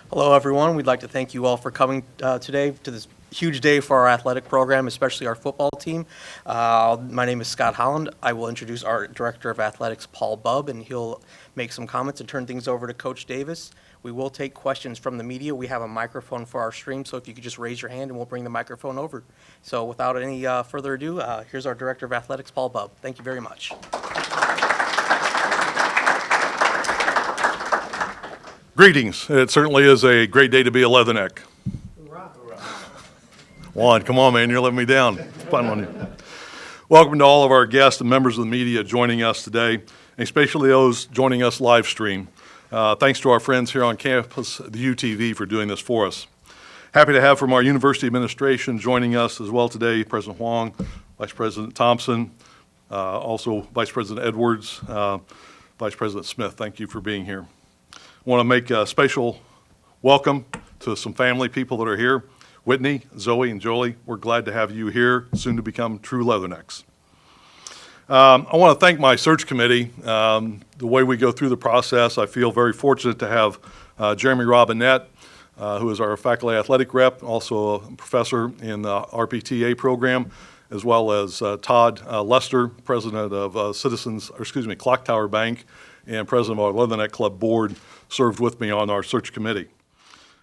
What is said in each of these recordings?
Hello, everyone. We'd like to thank you all for coming today to this huge day for our athletic program, especially our football team. My name is Scott Holland. I will introduce our Director of Athletics, Paul Bubb, and he'll make some comments and turn things over to Coach Davis. We will take questions from the media. We have a microphone for our stream, so if you could just raise your hand and we'll bring the microphone over. So without any further ado, here's our Director of Athletics, Paul Bubb. Thank you very much. Greetings. It certainly is a great day to be a Leatherneck. Hoorah. Juan, come on, man. You're letting me down. It's fun on you. Welcome to all of our guests and members of the media joining us today, and especially those joining us live stream. Thanks to our friends here on campus, the UTV, for doing this for us. Happy to have from our university administration joining us as well today, President Huang, Vice President Thompson, also Vice President Edwards, Vice President Smith. Thank you for being here. I want to make a special welcome to some family people that are here. Whitney, Zoe, and Jolie, we're glad to have you here, soon to become true Leathernecks. I want to thank my search committee. The way we go through the process, I feel very fortunate to have Jeremy Robinette, who is our faculty athletic rep, also a professor in the RPTA program, as well as Todd Lester, president of Clock Tower Bank, and president of our Leatherneck Club board, served with me on our search committee.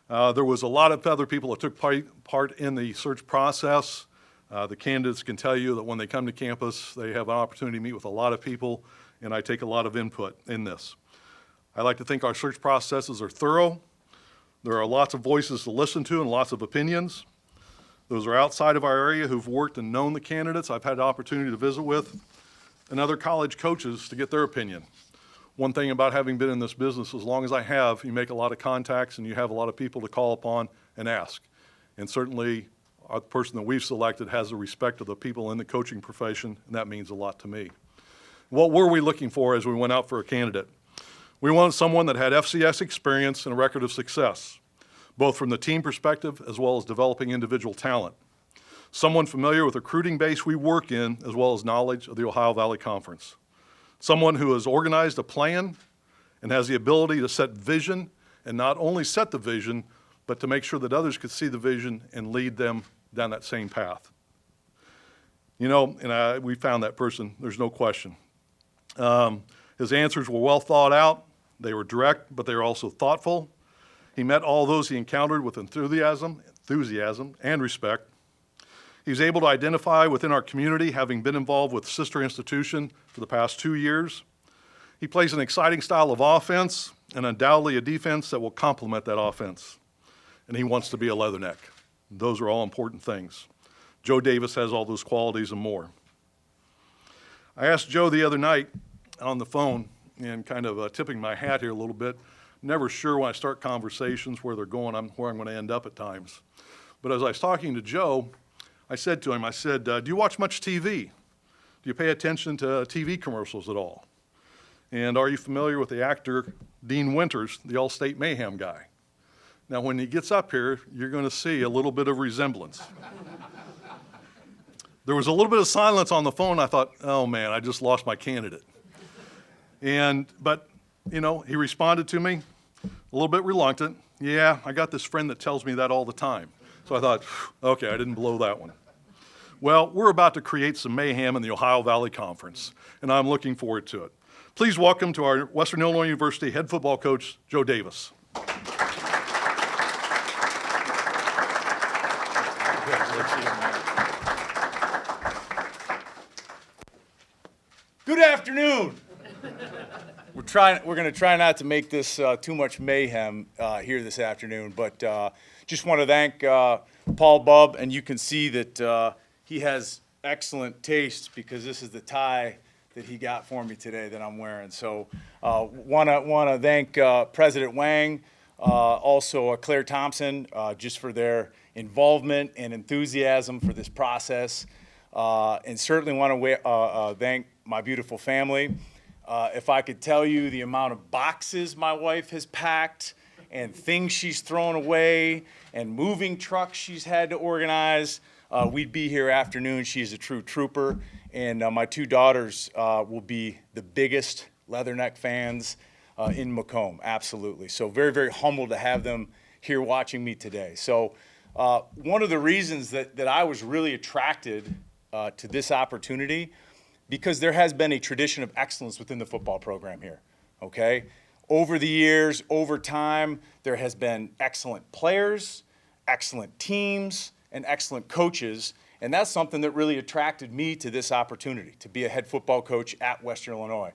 There was a lot of other people that took part in the search process. The candidates can tell you that when they come to campus, they have an opportunity to meet with a lot of people, and I take a lot of input in this. I like to think our search processes are thorough. There are lots of voices to listen to and lots of opinions. Those are outside of our area who've worked and known the candidates I've had the opportunity to visit with, and other college coaches to get their opinion. One thing about having been in this business as long as I have, you make a lot of contacts and you have a lot of people to call upon and ask. And certainly, the person that we've selected has the respect of the people in the coaching profession, and that means a lot to me. What were we looking for as we went out for a candidate? We wanted someone that had FCS experience and a record of success, both from the team perspective as well as developing individual talent. Someone familiar with the recruiting base we work in, as well as knowledge of the Ohio Valley Conference. Someone who has organized a plan and has the ability to set vision, and not only set the vision, but to make sure that others could see the vision and lead them down that same path. You know, and we found that person, there's no question. His answers were well thought out, they were direct, but they were also thoughtful. He met all those he encountered with enthusiasm and respect. He was able to identify within our community, having been involved with sister institution for the past 2 years. He plays an exciting style of offense and undoubtedly a defense that will complement that offense. And he wants to be a Leatherneck. Those are all important things. Joe Davis has all those qualities and more. I asked Joe the other night on the phone, and kind of tipping my hat here a little bit, never sure when I start conversations where they're going, where I'm going to end up at times. But as I was talking to Joe, I said to him, do you watch much TV? Do you pay attention to TV commercials at all? And are you familiar with the actor Dean Winters, the All-State Mayhem guy? Now, when he gets up here, you're going to see a little bit of resemblance. There was a little bit of silence on the phone. I thought, oh man, I just lost my candidate. But you know, he responded to me a little bit reluctant. Yeah, I got this friend that tells me that all the time. So I thought, okay, I didn't blow that one. Well, we're about to create some mayhem in the Ohio Valley Conference, and I'm looking forward to it. Please welcome to our Western Illinois University head football coach, Joe Davis. Good afternoon. We're going to try not to make this too much mayhem here this afternoon, but just want to thank Paul Bubb, and you can see that he has excellent taste because this is the tie that he got for me today that I'm wearing. So want to thank President Wang, also Claire Thompson, just for their involvement and enthusiasm for this process, and certainly want to thank my beautiful family. If I could tell you the amount of boxes my wife has packed and things she's thrown away and moving trucks she's had to organize, we'd be here afternoon. She's a true trooper, and my two daughters will be the biggest Leatherneck fans in Macomb, absolutely. So very, very humbled to have them here watching me today. So one of the reasons that I was really attracted to this opportunity, because there has been a tradition of excellence within the football program here, okay? Over the years, over time, there has been excellent players, excellent teams, and excellent coaches, and that's something that really attracted me to this opportunity, to be a head football coach at Western Illinois.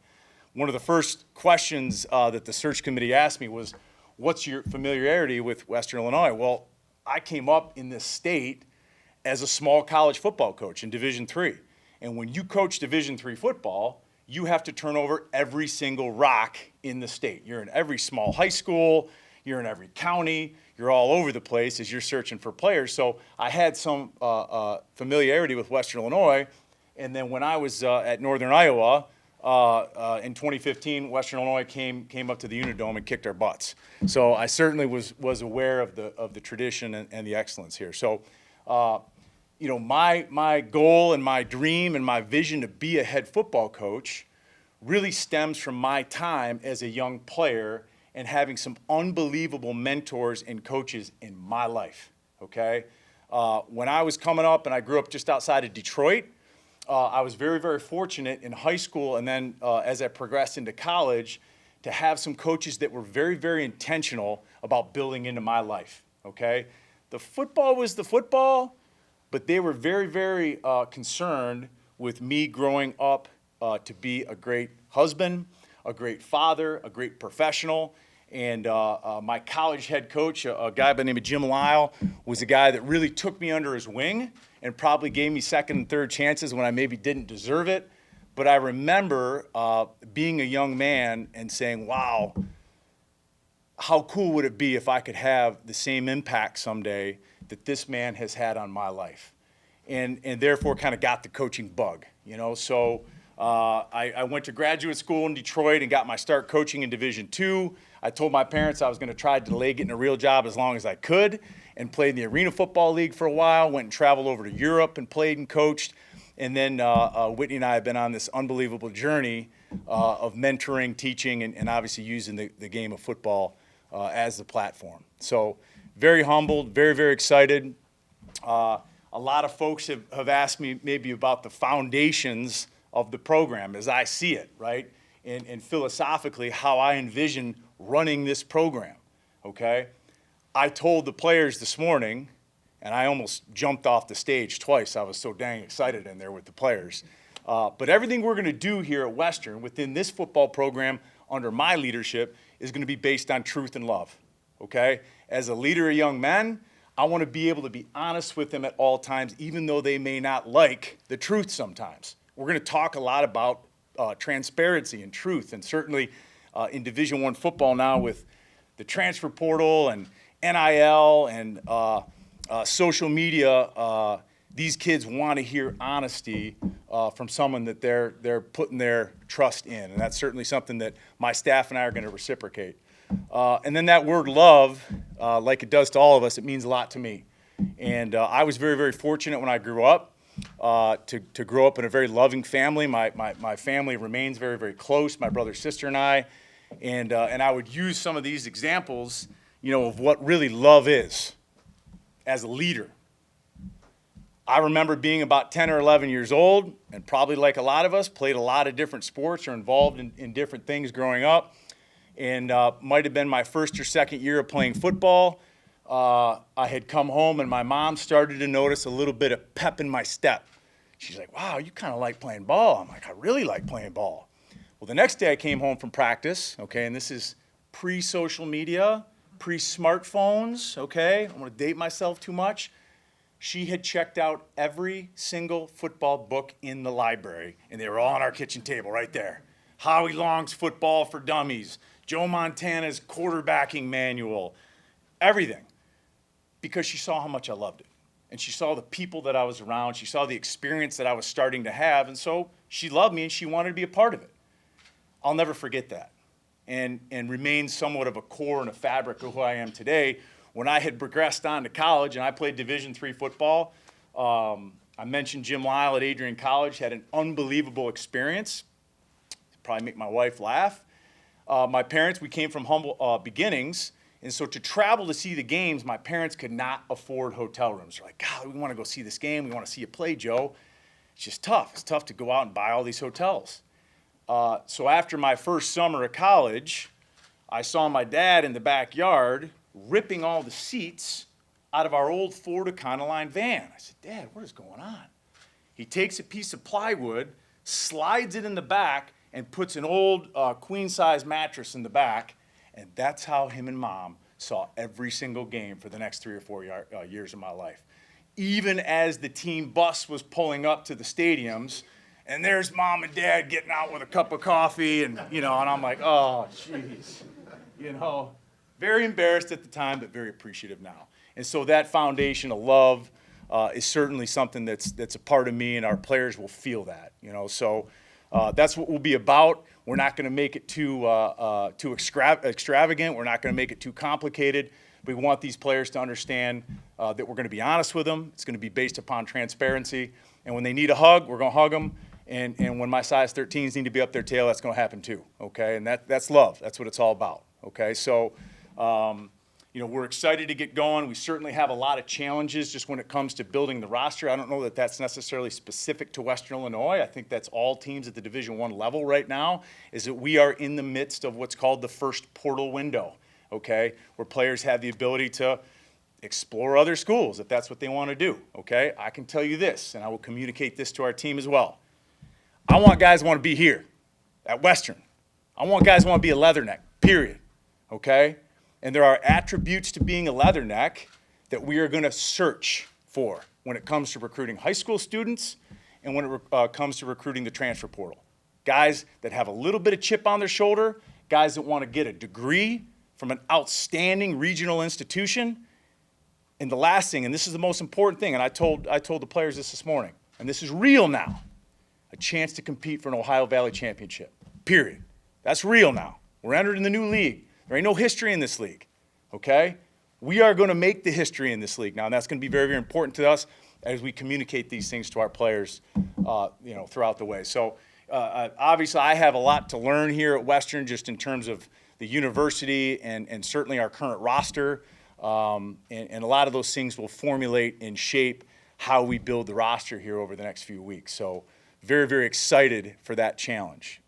One of the first questions that the search committee asked me was, what's your familiarity with Western Illinois? Well, I came up in this state as a small college football coach in Division III. And when you coach Division III football, you have to turn over every single rock in the state. You're in every small high school, you're in every county, you're all over the place as you're searching for players. So I had some familiarity with Western Illinois. And then when I was at Northern Iowa, in 2015, Western Illinois came up to the Unidome and kicked our butts. So I certainly was aware of the tradition and the excellence here. So, you know, my goal and my dream and my vision to be a head football coach really stems from my time as a young player and having some unbelievable mentors and coaches in my life, okay? When I was coming up and I grew up just outside of Detroit, I was very, very fortunate in high school and then as I progressed into college to have some coaches that were very, very intentional about building into my life, okay? The football was the football, but they were very, very concerned with me growing up to be a great husband, a great father, a great professional. And my college head coach, a guy by the name of Jim Lyle, was a guy that really took me under his wing and probably gave me second and third chances when I maybe didn't deserve it. But I remember being a young man and saying, wow, how cool would it be if I could have the same impact someday that this man has had on my life? And therefore kind of got the coaching bug, you know? So I went to graduate school in Detroit and got my start coaching in Division II. I told my parents I was going to try to delay getting a real job as long as I could and played in the Arena Football League for a while, went and traveled over to Europe and played and coached. And then Whitney and I have been on this unbelievable journey of mentoring, teaching, and obviously using the game of football as the platform. So very humbled, very, very excited. A lot of folks have asked me maybe about the foundations of the program as I see it, right? And philosophically, how I envision running this program, okay? I told the players this morning, and I almost jumped off the stage twice. I was so dang excited in there with the players. But everything we're going to do here at Western within this football program under my leadership is going to be based on truth and love, okay? As a leader of young men, I want to be able to be honest with them at all times, even though they may not like the truth sometimes. We're going to talk a lot about transparency and truth, and certainly in Division I football now with the transfer portal and NIL and social media, these kids want to hear honesty from someone that they're putting their trust in, and that's certainly something that my staff and I are going to reciprocate. And then that word love, like it does to all of us, it means a lot to me. And I was very, very fortunate when I grew up to grow up in a very loving family. My family remains very, very close, my brother, sister, and I. And I would use some of these examples, you know, of what really love is as a leader. I remember being about 10 or 11 years old, and probably like a lot of us, played a lot of different sports or involved in different things growing up. And might have been my first or second year of playing football. I had come home and my mom started to notice a little bit of pep in my step. She's like, wow, you kind of like playing ball. I'm like, I really like playing ball. Well, the next day I came home from practice, okay, and this is pre-social media, pre-smartphones, okay? I don't want to date myself too much. She had checked out every single football book in the library, and they were all on our kitchen table right there. Howie Long's Football for Dummies, Joe Montana's quarterbacking manual, everything, because she saw how much I loved it. And she saw the people that I was around. She saw the experience that I was starting to have. And so she loved me and she wanted to be a part of it. I'll never forget that and remain somewhat of a core and a fabric of who I am today. When I had progressed on to college and I played Division III football, I mentioned Jim Lyle at Adrian College, had an unbelievable experience. Probably make my wife laugh. my parents, we came from humble beginnings. And so to travel to see the games, my parents could not afford hotel rooms. They're like, God, we want to go see this game. We want to see you play, Joe. It's just tough. It's tough to go out and buy all these hotels. So after my first summer of college, I saw my dad in the backyard ripping all the seats out of our old Ford Econoline van. I said, Dad, what is going on? He takes a piece of plywood, slides it in the back, and puts an old queen-size mattress in the back. And that's how him and Mom saw every single game for the next 3 or 4 years of my life. Even as the team bus was pulling up to the stadiums, and there's Mom and Dad getting out with a cup of coffee, and and I'm like, oh, jeez. Very embarrassed at the time, but very appreciative now. And so that foundation of love is certainly something that's a part of me, and our players will feel that. So that's what we'll be about. We're not going to make it too extravagant. We're not going to make it too complicated. We want these players to understand that we're going to be honest with them. It's going to be based upon transparency. And when they need a hug, we're going to hug them. And when my size 13s need to be up their tail, that's going to happen too. Okay, and that's love. That's what it's all about. Okay, so we're excited to get going. We certainly have a lot of challenges just when it comes to building the roster. I don't know that that's necessarily specific to Western Illinois. I think that's all teams at the Division I level right now, is that we are in the midst of what's called the first portal window, okay, where players have the ability to explore other schools if that's what they want to do, okay? I can tell you this, and I will communicate this to our team as well. I want guys who want to be here at Western. I want guys who want to be a Leatherneck, period, okay? And there are attributes to being a Leatherneck that we are going to search for when it comes to recruiting high school students and when it comes to recruiting the transfer portal. Guys that have a little bit of chip on their shoulder, guys that want to get a degree from an outstanding regional institution. And the last thing, and this is the most important thing, and I told the players this morning, and this is real now, a chance to compete for an Ohio Valley championship, period. That's real now. We're entered in the new league. There ain't no history in this league, okay? We are going to make the history in this league now, and that's going to be very, very important to us as we communicate these things to our players, throughout the way. So, obviously, I have a lot to learn here at Western just in terms of the university and certainly our current roster, and a lot of those things will formulate and shape how we build the roster here over the next few weeks. So, very, very excited for that challenge.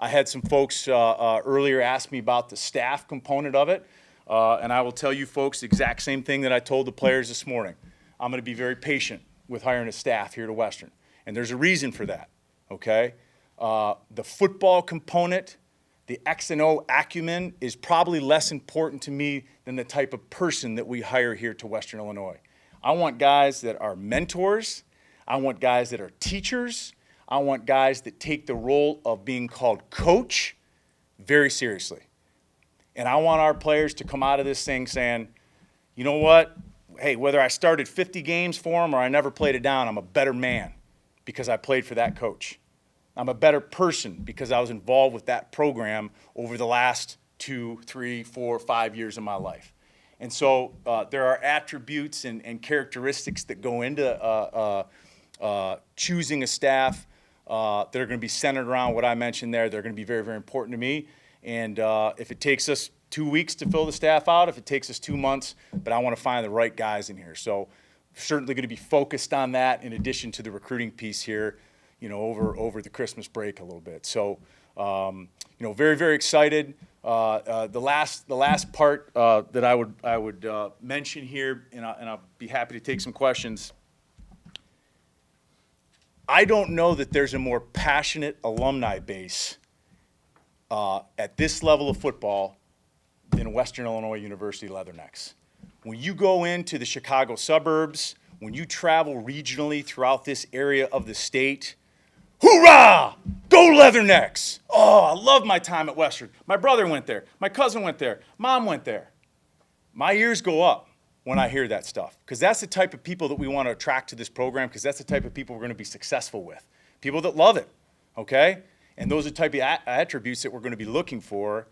I had some folks earlier ask me about the staff component of it, and I will tell you folks the exact same thing that I told the players this morning. I'm going to be very patient with hiring a staff here to Western, and there's a reason for that, okay? The football component, the X and O acumen is probably less important to me than the type of person that we hire here to Western Illinois. I want guys that are mentors. I want guys that are teachers. I want guys that take the role of being called coach very seriously. And I want our players to come out of this thing saying, you know what? Hey, whether I started 50 games for them or I never played it down, I'm a better man because I played for that coach. I'm a better person because I was involved with that program over the last 2, 3, 4, 5 years of my life. And so there are attributes and characteristics that go into choosing a staff that are going to be centered around what I mentioned there. They're going to be very, very important to me. And if it takes us 2 weeks to fill the staff out, if it takes us 2 months, but I want to find the right guys in here. So certainly going to be focused on that in addition to the recruiting piece here, over the Christmas break a little bit. So, very, very excited. The last part that I would mention here, and I'll be happy to take some questions. I don't know that there's a more passionate alumni base at this level of football than Western Illinois University Leathernecks. When you go into the Chicago suburbs, when you travel regionally throughout this area of the state, hoorah! Go Leathernecks! Oh, I love my time at Western. My brother went there. My cousin went there. Mom went there. My ears go up when I hear that stuff, because that's the type of people that we want to attract to this program, because that's the type of people we're going to be successful with. People that love it, okay? And those are the type of attributes that we're going to be looking for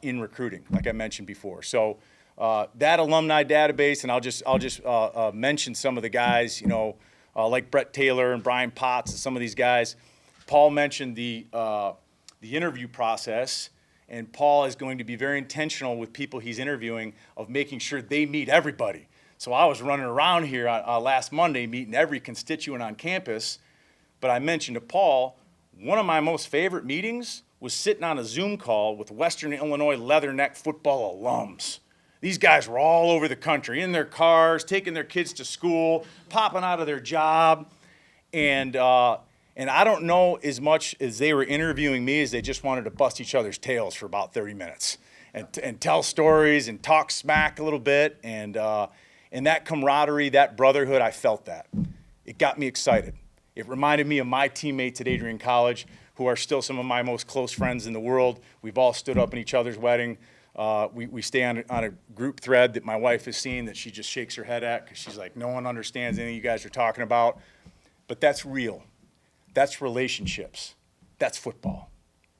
in recruiting, like I mentioned before. So that alumni database, and I'll just mention some of the guys, like Brett Taylor and Brian Potts and some of these guys. Paul mentioned the interview process, And Paul is going to be very intentional with people he's interviewing of making sure they meet everybody. So I was running around here last Monday meeting every constituent on campus, but I mentioned to Paul, one of my most favorite meetings was sitting on a Zoom call with Western Illinois Leatherneck football alums. These guys were all over the country, in their cars, taking their kids to school, popping out of their job. And I don't know as much as they were interviewing me as they just wanted to bust each other's tails for about 30 minutes and tell stories and talk smack a little bit. And that camaraderie, that brotherhood, I felt that. It got me excited. It reminded me of my teammates at Adrian College, who are still some of my most close friends in the world. We've all stood up in each other's wedding. We stay on a group thread that my wife has seen that she just shakes her head at because she's like, no one understands anything you guys are talking about. But that's real. That's relationships. That's football.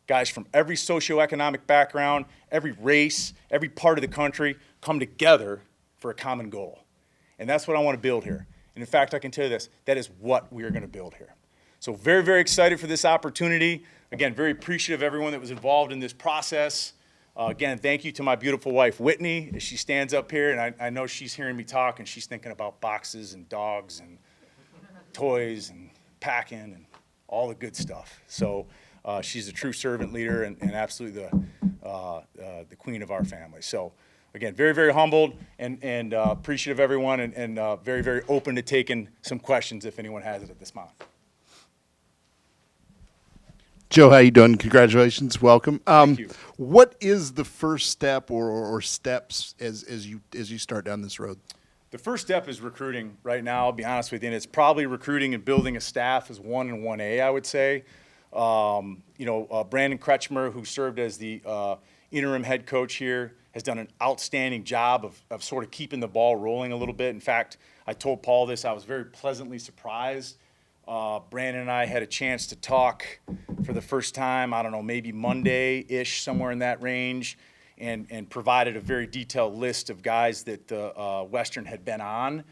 Guys from every socioeconomic background, every race, every part of the country come together for a common goal. And that's what I want to build here. And in fact, I can tell you this, that is what we are going to build here. So very, very excited for this opportunity. Again, very appreciative of everyone that was involved in this process. Again, thank you to my beautiful wife, Whitney, as she stands up here. And I know she's hearing me talk, and she's thinking about boxes and dogs and toys and packing and all the good stuff. So she's a true servant leader and absolutely the queen of our family. So again, very, very humbled and appreciative of everyone and very, very open to taking some questions if anyone has it at this moment. Joe, how you doing? Congratulations, welcome. Thank you. What is the first step or steps as you start down this road? The first step is recruiting right now, I'll be honest with you, and it's probably recruiting and building a staff as 1 and 1A, I would say. Brandon Kretschmer, who served as the interim head coach here, has done an outstanding job of sort of keeping the ball rolling a little bit. In fact, I told Paul this, I was very pleasantly surprised. Brandon and I had a chance to talk for the first time, I don't know, maybe Monday-ish, somewhere in that range, and provided a very detailed list of guys that Western had been on.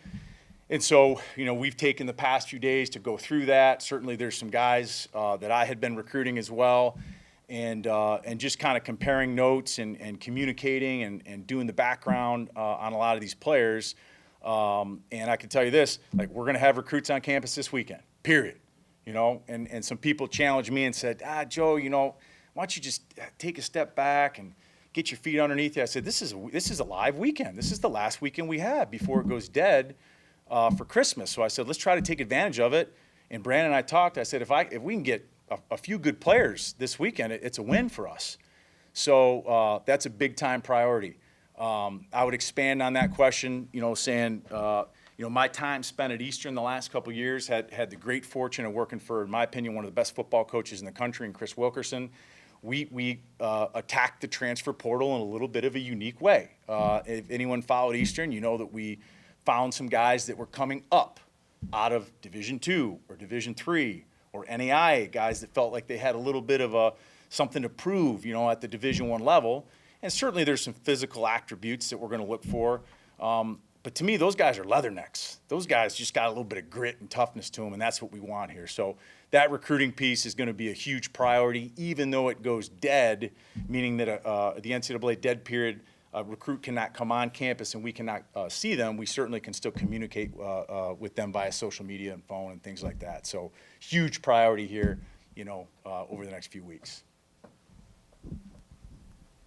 And so, we've taken the past few days to go through that. Certainly there's some guys that I had been recruiting as well, and just kind of comparing notes and communicating and doing the background on a lot of these players. And I can tell you this, like, we're going to have recruits on campus this weekend, period. And some people challenged me and said, Joe, why don't you just take a step back and get your feet underneath you. I said, this is a live weekend. This is the last weekend we have before it goes dead for Christmas. So I said, let's try to take advantage of it. And Brandon and I talked. I said, if we can get a few good players this weekend, it's a win for us. So that's a big time priority. I would expand on that question, saying, my time spent at Eastern the last couple of years had the great fortune of working for, in my opinion, one of the best football coaches in the country, and Chris Wilkerson. We attacked the transfer portal in a little bit of a unique way. If anyone followed Eastern, you know that we found some guys that were coming up out of Division II or Division III or NAIA, guys that felt like they had a little bit of something to prove, at the Division I level. And certainly there's some physical attributes that we're going to look for. But to me, those guys are leathernecks. Those guys just got a little bit of grit and toughness to them, and that's what we want here. So that recruiting piece is going to be a huge priority, even though it goes dead, meaning that the NCAA dead period, a recruit cannot come on campus and we cannot see them. We certainly can still communicate with them via social media and phone and things like that. So huge priority here, over the next few weeks.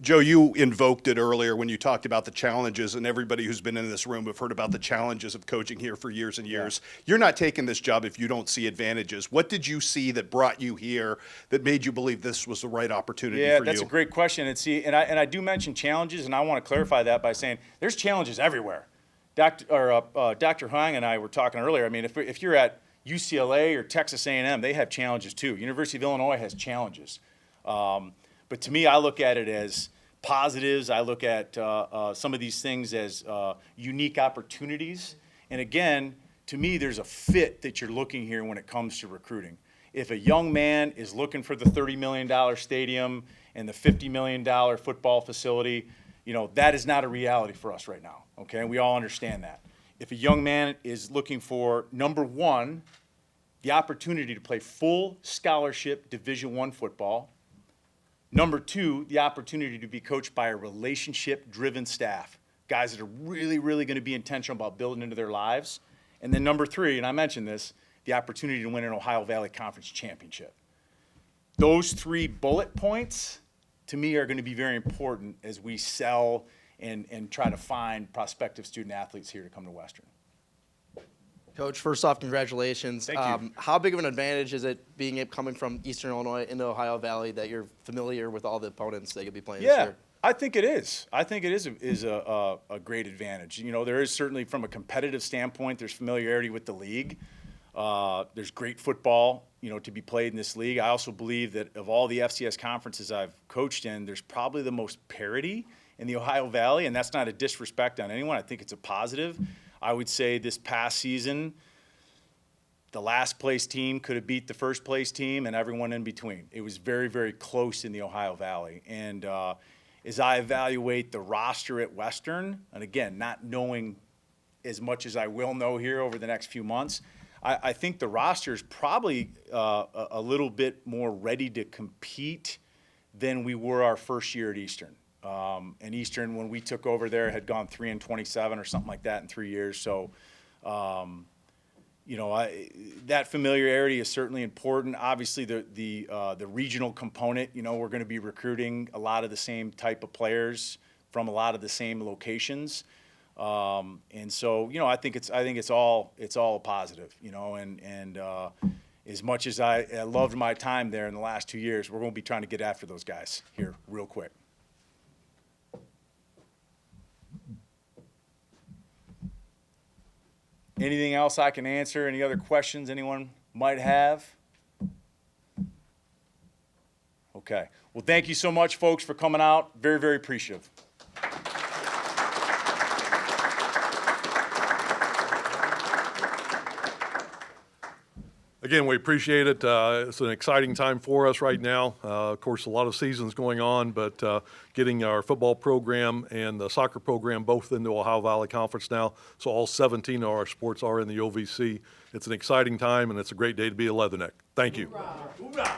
Joe, you invoked it earlier when you talked about the challenges, and everybody who's been in this room have heard about the challenges of coaching here for years and years. Yeah. You're not taking this job if you don't see advantages. What did you see that brought you here that made you believe this was the right opportunity for you? Yeah, that's a great question. And I do mention challenges, and I want to clarify that by saying there's challenges everywhere. Dr. Hung and I were talking earlier. I mean, if you're at UCLA or Texas A&M, they have challenges too. University of Illinois has challenges. But to me, I look at it as positives. I look at some of these things as unique opportunities. And again, to me, there's a fit that you're looking here when it comes to recruiting. If a young man is looking for the $30 million stadium and the $50 million football facility, that is not a reality for us right now, okay? And we all understand that. If a young man is looking for, number one, the opportunity to play full scholarship Division I football, Number two, the opportunity to be coached by a relationship-driven staff, guys that are really, really going to be intentional about building into their lives. And then number three, and I mentioned this, the opportunity to win an Ohio Valley Conference championship. Those 3 bullet points, to me, are going to be very important as we sell and try to find prospective student athletes here to come to Western. Coach, first off, congratulations. Thank you. How big of an advantage is it coming from Eastern Illinois into Ohio Valley that you're familiar with all the opponents that you'll be playing this Yeah, year? I think it is. I think it is a great advantage. You know, there is certainly from a competitive standpoint, there's familiarity with the league. There's great football, you know, to be played in this league. I also believe that of all the FCS conferences I've coached in, there's probably the most parity in the Ohio Valley, and that's not a disrespect on anyone. I think it's a positive. I would say this past season, the last place team could have beat the first place team and everyone in between. It was very, very close in the Ohio Valley. And as I evaluate the roster at Western, and again, not knowing as much as I will know here over the next few months, I think the roster is probably a little bit more ready to compete than we were our first year at Eastern. And Eastern, when we took over there, had gone 3-27 or something like that in 3 years. So, you know, that familiarity is certainly important. Obviously, the regional component. You know, we're going to be recruiting a lot of the same type of players from a lot of the same locations. And so, you know, I think it's all a positive. You know, and as much as I loved my time there in the last 2 years, we're going to be trying to get after those guys here real quick. Anything else I can answer? Any other questions anyone might have? Okay. Well, thank you so much, folks, for coming out. Very, very appreciative. Again, we appreciate it. It's an exciting time for us right now. Of course, a lot of seasons going on, but getting our football program and the soccer program both into Ohio Valley Conference now, so all 17 of our sports are in the OVC. It's an exciting time, and it's a great day to be a Leatherneck. Thank you. Hoorah.